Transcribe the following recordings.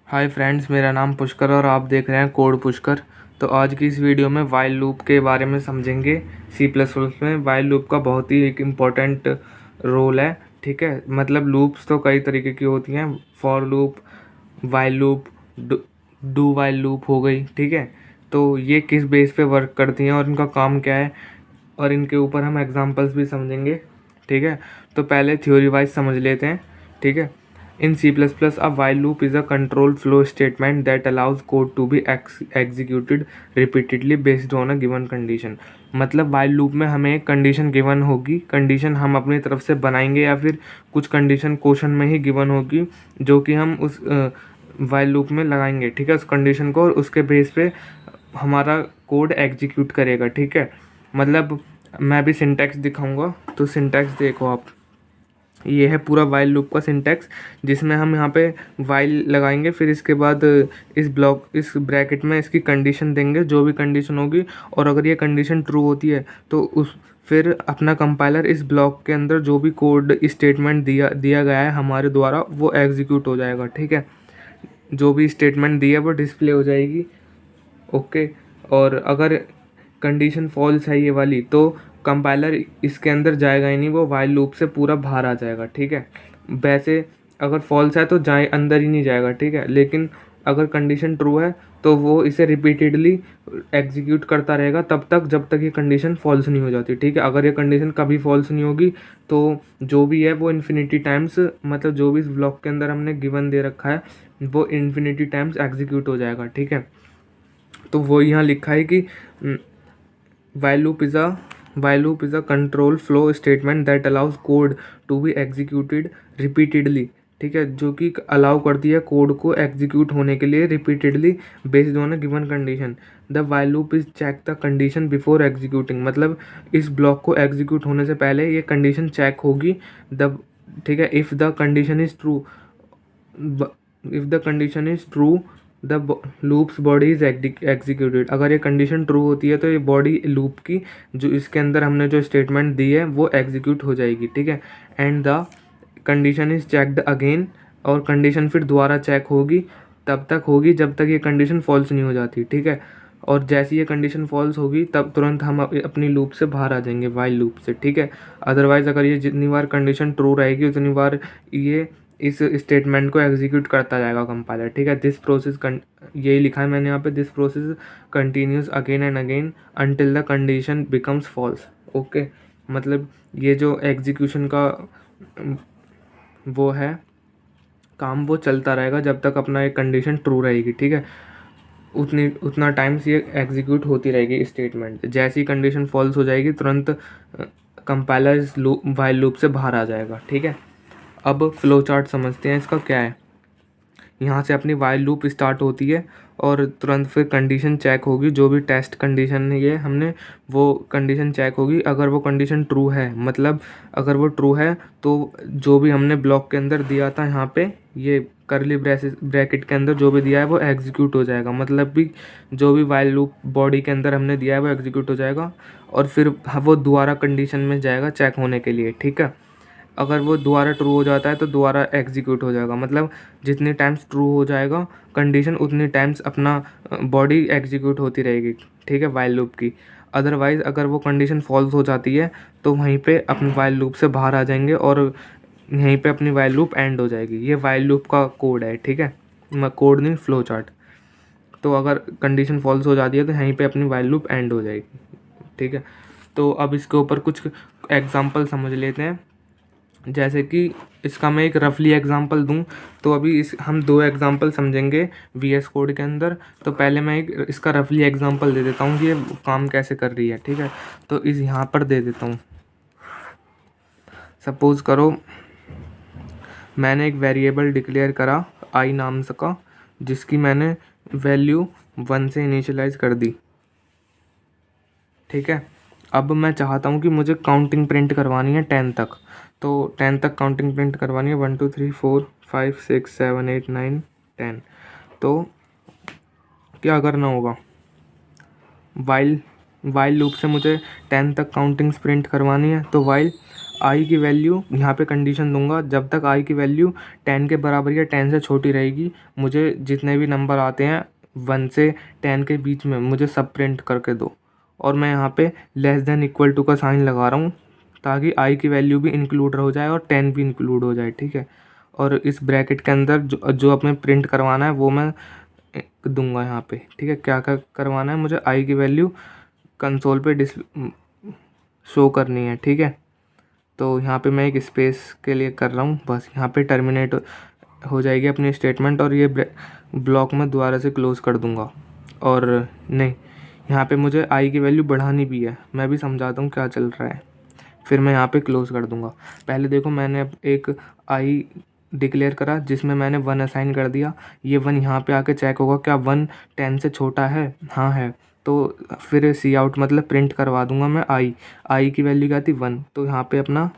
Hi friends, मेरा नाम पुष्कर और आप देख रहे हैं कोड पुष्कर। तो आज की इस वीडियो में वाइल लूप के बारे में समझेंगे। सी प्लस प्लस में वाइल लूप का बहुत ही एक इम्पोर्टेंट रोल है। ठीक है, मतलब लूप्स तो कई तरीके की होती हैं। For loop, while loop, do while loop हो गई। ठीक है, तो ये किस बेस पे वर्क करती हैं और इनका काम क्या है, और इनके ऊपर हम एग्जांपल्स भी समझेंगे। ठीक है, तो पहले थ्योरी वाइज समझ लेते हैं। ठीक है, in C++, a while loop is a control flow statement that allows code to be executed repeatedly based on a given condition। मतलब while loop में हमें एक कंडीशन गिवन होगी, कंडीशन हम अपनी तरफ से बनाएंगे या फिर कुछ कंडीशन क्वेश्चन में ही गिवन होगी जो कि हम उस while loop में लगाएंगे। ठीक है, उस कंडीशन को, और उसके बेस पे हमारा कोड एग्जीक्यूट करेगा। ठीक है, मतलब मैं भी सिंटैक्स दिखाऊंगा, तो सिंटैक्स देखो आप। ये है पूरा वाइल लूप का सिंटैक्स, जिसमें हम यहाँ पे वाइल लगाएंगे, फिर इसके बाद इस ब्रैकेट में इसकी कंडीशन देंगे, जो भी कंडीशन होगी। और अगर ये कंडीशन ट्रू होती है तो उस फिर अपना कंपाइलर इस ब्लॉक के अंदर जो भी कोड स्टेटमेंट दिया गया है हमारे द्वारा, वो एग्जीक्यूट हो जाएगा। ठीक है, जो भी स्टेटमेंट दी है वो डिस्प्ले हो जाएगी। ओके, और अगर कंडीशन फॉल्स है ये वाली, तो कंपाइलर इसके अंदर जाएगा ही नहीं, वो वाइल लूप से पूरा बाहर आ जाएगा। ठीक है, वैसे अगर फॉल्स है तो जाए अंदर ही नहीं जाएगा। ठीक है, लेकिन अगर कंडीशन ट्रू है तो वो इसे रिपीटेडली एग्जीक्यूट करता रहेगा तब तक जब तक ये कंडीशन फॉल्स नहीं हो जाती। ठीक है, अगर ये कंडीशन कभी फॉल्स नहीं होगी तो जो भी है वो इन्फिनिटी टाइम्स, मतलब जो भी इस ब्लॉक के अंदर हमने गिवन दे रखा है वो इन्फिनिटी टाइम्स एग्जीक्यूट हो जाएगा। ठीक है, तो वो यहाँ लिखा है कि while loop is a control flow statement that allows code to be executed repeatedly। ठीक है, जो कि अलाउ करती है कोड को एग्जीक्यूट होने के लिए repeatedly based on a given condition. The while loop is check the condition before executing, मतलब इस ब्लॉक को एग्जीक्यूट होने से पहले ये कंडीशन चेक होगी। द ठीक है, if the condition is true, the loops body is executed. अगर ये कंडीशन ट्रू होती है तो ये बॉडी लूप की, जो इसके अंदर हमने जो स्टेटमेंट दी है वो एग्जीक्यूट हो जाएगी। ठीक है, and the condition is checked again, और कंडीशन फिर दोबारा चेक होगी, तब तक होगी जब तक ये कंडीशन फॉल्स नहीं हो जाती। ठीक है, और जैसी ये कंडीशन फॉल्स होगी तब तुरंत हम अपनी लूप से बाहर आ जाएंगे, वाइल लूप से। ठीक है, अदरवाइज़ अगर ये जितनी बार कंडीशन ट्रू रहेगी उतनी बार ये इस स्टेटमेंट को एग्जीक्यूट करता जाएगा कंपाइलर। ठीक है, दिस प्रोसेस यही लिखा है मैंने यहाँ पे, this process continues again and again until the condition becomes false. Okay, मतलब ये जो एग्जीक्यूशन का वो है काम, वो चलता रहेगा जब तक अपना एक कंडीशन ट्रू रहेगी। ठीक है, उतना टाइम्स ये एग्जीक्यूट होती रहेगी स्टेटमेंट। जैसी कंडीशन फॉल्स हो जाएगी तुरंत कंपाइलर इस वाइल लूप से बाहर आ जाएगा। ठीक है, अब फ्लो चार्ट समझते हैं इसका क्या है। यहाँ से अपनी वाइल लूप स्टार्ट होती है और तुरंत फिर कंडीशन चेक होगी, जो भी टेस्ट कंडीशन है हमने वो कंडीशन चेक होगी। अगर वो कंडीशन ट्रू है, मतलब अगर वो ट्रू है तो जो भी हमने ब्लॉक के अंदर दिया था, यहाँ पे ये करली ब्रैकेट के अंदर जो भी दिया है वो एग्जीक्यूट हो जाएगा। मतलब भी जो भी वाइल लूप बॉडी के अंदर हमने दिया है वो एग्जीक्यूट हो जाएगा, और फिर वो दोबारा कंडीशन में जाएगा चेक होने के लिए। ठीक है, अगर वो दोबारा ट्रू हो जाता है तो दोबारा एग्जीक्यूट हो जाएगा। मतलब जितनी टाइम्स ट्रू हो जाएगा कंडीशन, उतनी टाइम्स अपना बॉडी एग्जीक्यूट होती रहेगी। ठीक है, वाइल लूप की। अदरवाइज़ अगर वो कंडीशन फॉल्स हो जाती है तो वहीं पे अपनी वाइल लूप से बाहर आ जाएंगे और यहीं पे अपनी वाइल लूप एंड हो जाएगी। ये वाइल लूप का कोड है। ठीक है, कोड नहीं, फ्लो चार्ट। तो अगर कंडीशन फॉल्स हो जाती है तो यहीं पे अपनी वाइल लूप एंड हो जाएगी। ठीक है, तो अब इसके ऊपर कुछ एग्जांपल समझ लेते हैं। जैसे कि इसका मैं एक रफली एग्जांपल दूं, तो अभी हम दो एग्जांपल समझेंगे वीएस कोड के अंदर। तो पहले मैं एक इसका रफली एग्जांपल दे देता हूं कि ये काम कैसे कर रही है। ठीक है, तो इस यहाँ पर दे देता हूँ। सपोज करो मैंने एक वेरिएबल डिक्लेयर करा आई नाम से का, जिसकी मैंने वैल्यू 1 से इनिशियलाइज कर दी। ठीक है, अब मैं चाहता हूँ कि मुझे काउंटिंग प्रिंट करवानी है 10 तक। तो 10 तक काउंटिंग प्रिंट करवानी है, 1 2 3 4 5 6 7 8 9 10। तो क्या करना होगा, वाइल लूप से मुझे 10 तक काउंटिंग्स प्रिंट करवानी है। तो वाइल आई की वैल्यू यहाँ पे कंडीशन दूंगा, जब तक आई की वैल्यू 10 के बराबर या 10 से छोटी रहेगी, मुझे जितने भी नंबर आते हैं 1 से 10 के बीच में मुझे सब प्रिंट करके दो। और मैं यहाँ पे लेस देन इक्वल टू का साइन लगा रहा हूँ ताकि आई की वैल्यू भी इंक्लूड हो जाए और 10 भी इंक्लूड हो जाए, ठीक है। और इस ब्रैकेट के अंदर जो जो अपने प्रिंट करवाना है वो मैं दूंगा यहाँ पे, ठीक है। क्या क्या करवाना है, मुझे आई की वैल्यू कंसोल पे शो करनी है, ठीक है। तो यहाँ पे मैं एक स्पेस के लिए कर रहा हूँ, बस यहाँ पे टर्मिनेट हो जाएगी अपनी स्टेटमेंट और ये ब्लॉक मैं दोबारा से क्लोज़ कर दूँगा। और नहीं, यहाँ पे मुझे आई की वैल्यू बढ़ानी भी है, मैं भी समझाता हूँ क्या चल रहा है, फिर मैं यहाँ पे क्लोज़ कर दूँगा। पहले देखो मैंने अब एक आई डिक्लेयर करा जिसमें मैंने 1 असाइन कर दिया। ये 1 यहाँ पे आके चेक होगा क्या 1 10 से छोटा है, हाँ है। तो फिर सी आउट मतलब प्रिंट करवा दूंगा मैं आई की वैल्यू क्या थी 1, तो यहाँ पे अपना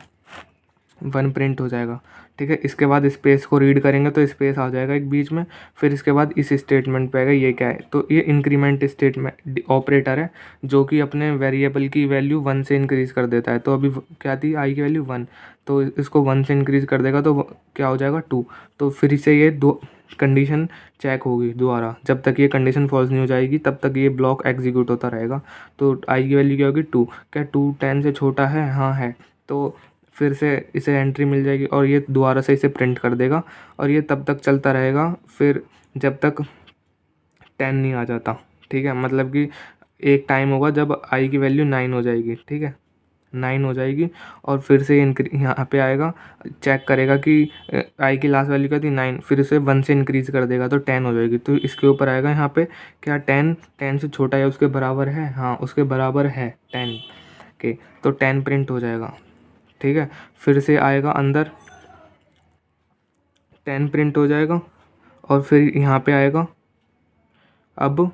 1 प्रिंट हो जाएगा, ठीक है। इसके बाद स्पेस को रीड करेंगे तो स्पेस आ जाएगा एक बीच में, फिर इसके बाद इस स्टेटमेंट पे आएगा, ये क्या है, तो ये इंक्रीमेंट स्टेटमेंट ऑपरेटर है जो कि अपने वेरिएबल की वैल्यू 1 से इंक्रीज़ कर देता है। तो अभी क्या थी आई की वैल्यू 1, तो इसको 1 से इंक्रीज़ कर देगा तो क्या हो जाएगा 2। तो फिर से ये दो कंडीशन चेक होगी दोबारा, जब तक ये कंडीशन फॉल्स नहीं हो जाएगी तब तक ये ब्लॉक एग्जीक्यूट होता रहेगा। तो आई की वैल्यू क्या होगी 2, क्या 2 10 से छोटा है, हाँ है। तो फिर से इसे एंट्री मिल जाएगी और ये दोबारा से इसे प्रिंट कर देगा और ये तब तक चलता रहेगा फिर जब तक 10 नहीं आ जाता, ठीक है। मतलब कि एक टाइम होगा जब आई की वैल्यू 9 हो जाएगी, ठीक है, 9 हो जाएगी और फिर से यहाँ पे आएगा, चेक करेगा कि आई की लास्ट वैल्यू क्या थी 9, फिर इसे 1 से इंक्रीज़ कर देगा तो 10 हो जाएगी। तो इसके ऊपर आएगा यहाँ पे क्या 10 से छोटा है उसके बराबर है, हाँ उसके बराबर है 10 के, तो 10 प्रिंट हो जाएगा, ठीक है। फिर से आएगा अंदर 10 प्रिंट हो जाएगा और फिर यहाँ पे आएगा, अब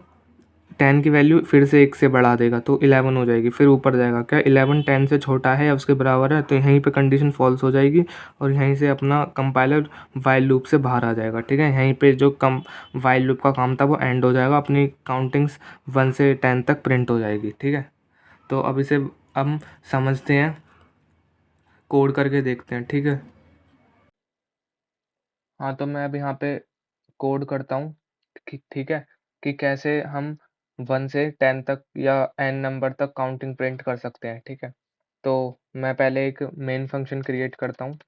10 की वैल्यू फिर से 1 से बढ़ा देगा तो 11 हो जाएगी, फिर ऊपर जाएगा क्या 11 10 से छोटा है या उसके बराबर है, तो यहीं पे कंडीशन फॉल्स हो जाएगी और यहीं से अपना कंपाइलर वाइल लूप से बाहर आ जाएगा, ठीक है। यहीं पे जो कम वाइल लूप का काम था वो एंड हो जाएगा, अपनी काउंटिंग्स 1 से 10 तक प्रिंट हो जाएगी, ठीक है। तो अब इसे हम समझते हैं, कोड करके देखते हैं, ठीक है। हाँ, तो मैं अब यहाँ पे कोड करता हूँ, ठीक है, कि कैसे हम 1 से 10 तक या n नंबर तक काउंटिंग प्रिंट कर सकते हैं, ठीक है। तो मैं पहले एक मेन फंक्शन क्रिएट करता हूँ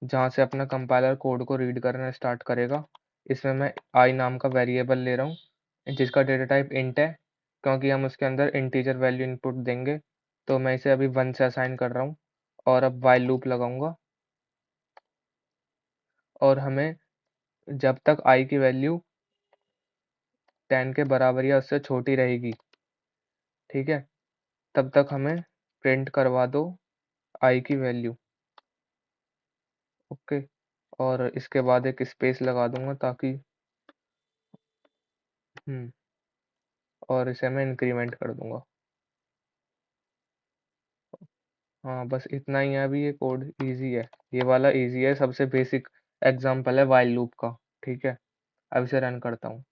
जहाँ से अपना कंपाइलर कोड को रीड करना स्टार्ट करेगा। इसमें मैं आई नाम का वेरिएबल ले रहा हूँ जिसका डेटा टाइप इंट है, क्योंकि हम उसके अंदर इंटीजर वैल्यू इनपुट देंगे। तो मैं इसे अभी 1 से असाइन कर रहा हूँ और अब वाइल लूप लगाऊंगा और हमें जब तक आई की वैल्यू 10 के बराबर या उससे छोटी रहेगी, ठीक है, तब तक हमें प्रिंट करवा दो आई की वैल्यू, ओके। और इसके बाद एक स्पेस लगा दूंगा ताकि और इसे मैं इंक्रीमेंट कर दूंगा। हाँ, बस इतना ही है, अभी ये कोड इजी है, ये वाला इजी है, सबसे बेसिक एग्जांपल है व्हाइल लूप का, ठीक है। अब इसे रन करता हूँ।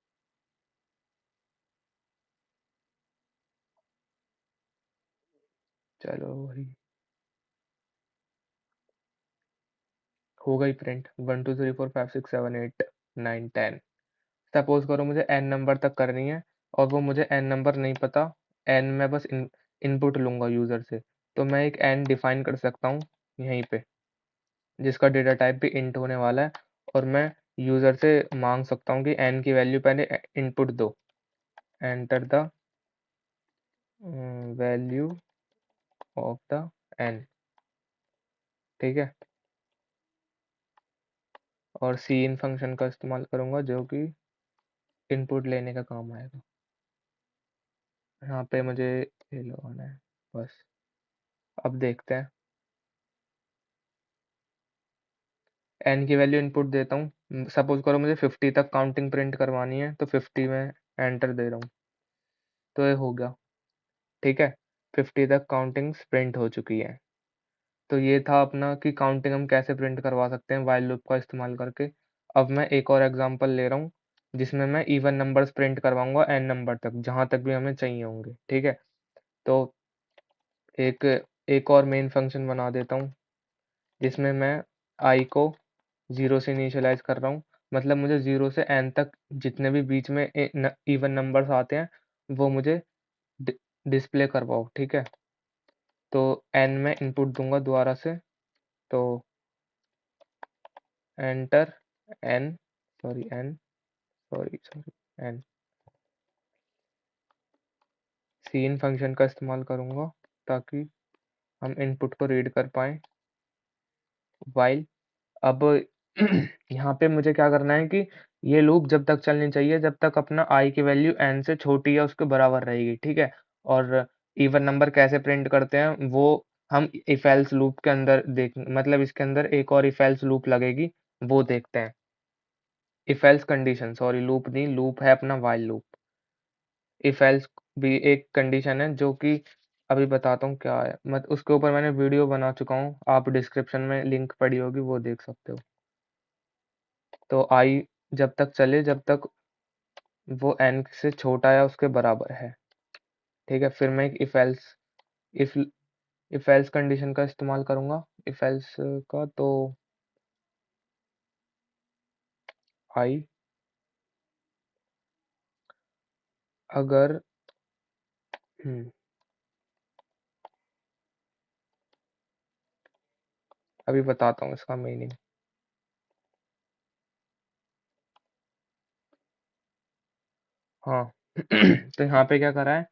चलो भाई, हो गई प्रिंट 1 2 3 4 5 6 7 8 9 10। सपोज करो मुझे n नंबर तक करनी है और वो मुझे n नंबर नहीं पता, n मैं बस इनपुट लूंगा यूजर से, तो मैं एक n डिफाइन कर सकता हूँ यहीं पे जिसका डेटा टाइप भी इंट होने वाला है और मैं यूजर से मांग सकता हूँ कि n की वैल्यू पहले इनपुट दो, enter the value of the n, ठीक है। और सी इन फंक्शन का इस्तेमाल करूंगा जो कि इनपुट लेने का काम आएगा। यहाँ पे मुझे ये लगाना है बस। अब देखते हैं, n की वैल्यू इनपुट देता हूँ, सपोज करो मुझे 50 तक काउंटिंग प्रिंट करवानी है तो 50 में एंटर दे रहा हूँ, तो ये हो गया, ठीक है। 50 तक काउंटिंग्स प्रिंट हो चुकी है। तो ये था अपना कि काउंटिंग हम कैसे प्रिंट करवा सकते हैं वाइल लूप का इस्तेमाल करके। अब मैं एक और एग्जांपल ले रहा हूँ जिसमें मैं इवन नंबर्स प्रिंट करवाऊंगा n नंबर तक, जहां तक भी हमें चाहिए होंगे, ठीक है। तो एक एक और मेन फंक्शन बना देता हूँ जिसमें मैं आई को 0 से इनिशियलाइज़ कर रहा हूँ। मतलब मुझे 0 से n तक जितने भी बीच में इवन नंबर्स आते हैं वो मुझे डि डिस्प्ले करवाओ, ठीक है? तो n मैं इनपुट दूँगा दोबारा से, तो enter n sorry n sorry sorry n सिन फंक्शन का इस्तेमाल करूँगा ताकि हम इनपुट को रीड कर पाएँ। व्हाइल अब यहाँ पे मुझे क्या करना है कि ये लूप जब तक चलनी चाहिए जब तक अपना i की वैल्यू n से छोटी या उसके बराबर रहेगी, ठीक है? और इवन नंबर कैसे प्रिंट करते हैं वो हम इफ एल्स लूप के अंदर देख मतलब इसके अंदर एक और इफ एल्स लूप लगेगी, वो देखते हैं। If else condition sorry loop नहीं, लूप है अपना व्हाइल लूप। इफ एल्स भी एक कंडीशन है जो कि अभी बताता हूँ क्या है। मत उसके ऊपर मैंने वीडियो बना चुका हूँ, आप डिस्क्रिप्शन में लिंक पड़ी होगी वो देख सकते हो। तो आई जब तक चले जब तक वो n से छोटा या उसके बराबर है, ठीक है? फिर मैं एक इफ इफ एल्स कंडीशन का इस्तेमाल करूँगा। इफ एल्स का तो आई अगर हुँ, अभी बताता हूँ इसका मीनिंग। हाँ, तो यहाँ पे क्या करा है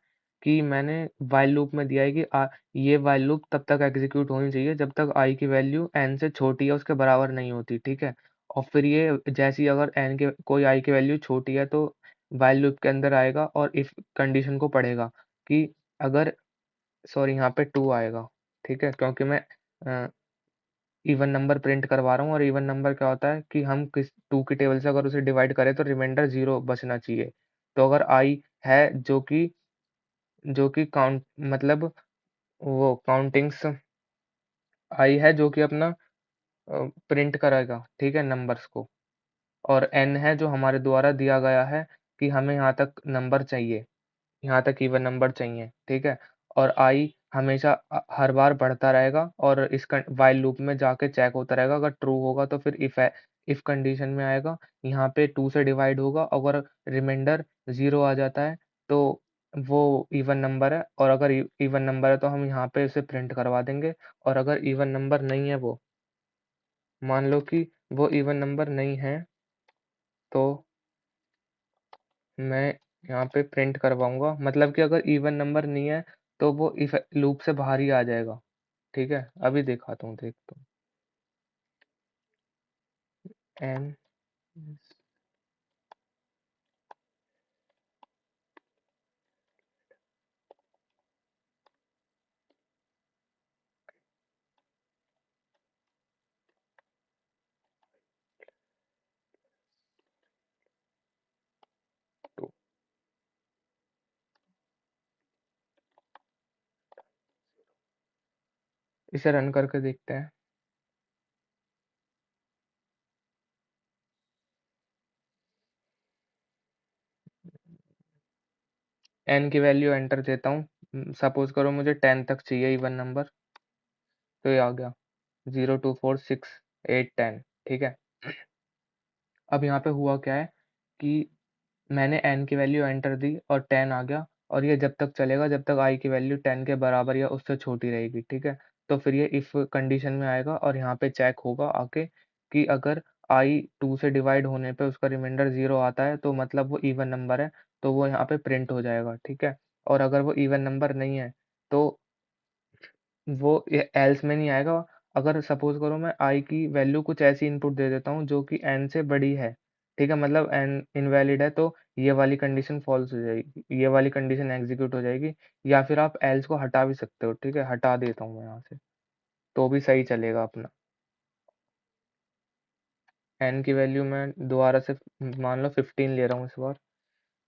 कि मैंने व्हाइल लूप में दिया है कि ये व्हाइल लूप तब तक एग्ज़ीक्यूट होनी चाहिए जब तक i की वैल्यू n से छोटी या उसके बराबर नहीं होती, ठीक है? और फिर ये जैसे ही अगर n के कोई i की वैल्यू छोटी है तो व्हाइल लूप के अंदर आएगा और इफ कंडीशन को पढ़ेगा कि अगर सॉरी यहाँ पे 2 आएगा, ठीक है? क्योंकि मैं अ, इवन नंबर प्रिंट करवा रहा हूँ और इवन नंबर क्या होता है कि हम किस 2 की टेबल से अगर उसे डिवाइड करें तो रिमाइंडर 0 बचना चाहिए। तो अगर i है जो कि काउंट मतलब वो काउंटिंग्स आई है जो कि अपना प्रिंट करेगा, ठीक है, नंबर्स को। और n है जो हमारे द्वारा दिया गया है कि हमें यहाँ तक नंबर चाहिए, यहाँ तक इवन नंबर चाहिए, ठीक है? और i हमेशा हर बार बढ़ता रहेगा और इस व्हाइल लूप में जाके चेक होता रहेगा। अगर ट्रू होगा तो फिर इफ कंडीशन में आएगा, यहाँ पे 2 से डिवाइड होगा। अगर रिमाइंडर 0 आ जाता है तो वो इवन नंबर है, और अगर इवन नंबर है तो हम यहाँ पे इसे प्रिंट करवा देंगे। और अगर इवन नंबर नहीं है वो, मान लो कि वो इवन नंबर नहीं है, तो मैं यहाँ पे प्रिंट करवाऊँगा। मतलब कि अगर इवन नंबर नहीं है तो वो इफ लूप से बाहर ही आ जाएगा, ठीक है? अभी दिखाता हूँ, देखता हूँ। n टू इसे रन करके देखते हैं। n की वैल्यू एंटर देता हूँ। सपोज़ करो मुझे 10 तक चाहिए इवन नंबर, तो ये आ गया 0, 2, 4, 6, 8, 10, ठीक है? अब यहाँ पे हुआ क्या है कि मैंने n की वैल्यू एंटर दी और 10 आ गया, और ये जब तक चलेगा जब तक i की वैल्यू 10 के बराबर या उससे छोटी रहेगी, ठीक है? तो फिर ये इफ कंडीशन में आएगा और यहाँ पे चेक होगा आके कि अगर i 2 से डिवाइड होने पे उसका रिमाइंडर 0 आता है तो मतलब वो इवन नंबर है, तो वो यहाँ पे प्रिंट हो जाएगा, ठीक है? और अगर वो इवन नंबर नहीं है तो वो ये एल्स में नहीं आएगा। अगर सपोज़ करो मैं i की वैल्यू कुछ ऐसी इनपुट दे देता हूँ जो कि n से बड़ी है, ठीक है? मतलब n इनवैलिड है, तो ये वाली कंडीशन फ़ॉल्स हो जाएगी, ये वाली कंडीशन एग्ज़ीक्यूट हो जाएगी। या फिर आप एल्स को हटा भी सकते हो, ठीक है? हटा देता हूँ मैं यहाँ से, तो भी सही चलेगा अपना। n की वैल्यू मैं दोबारा से मान लो 15 ले रहा हूँ इस बार,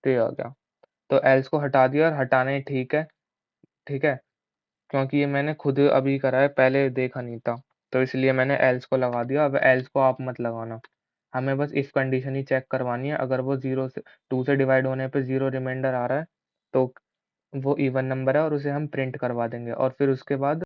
तो ये आ गया। तो एल्स को हटा दिया और हटाना ही ठीक है, ठीक है? क्योंकि ये मैंने खुद अभी करा है, पहले देखा नहीं था, तो इसलिए मैंने एल्स को लगा दिया। अब एल्स को आप मत लगाना, हमें बस इफ कंडीशन ही चेक करवानी है। अगर वो 0 से 2 से डिवाइड होने पे 0 रिमाइंडर आ रहा है, तो वो इवन नंबर है और उसे हम प्रिंट करवा देंगे, और फिर उसके बाद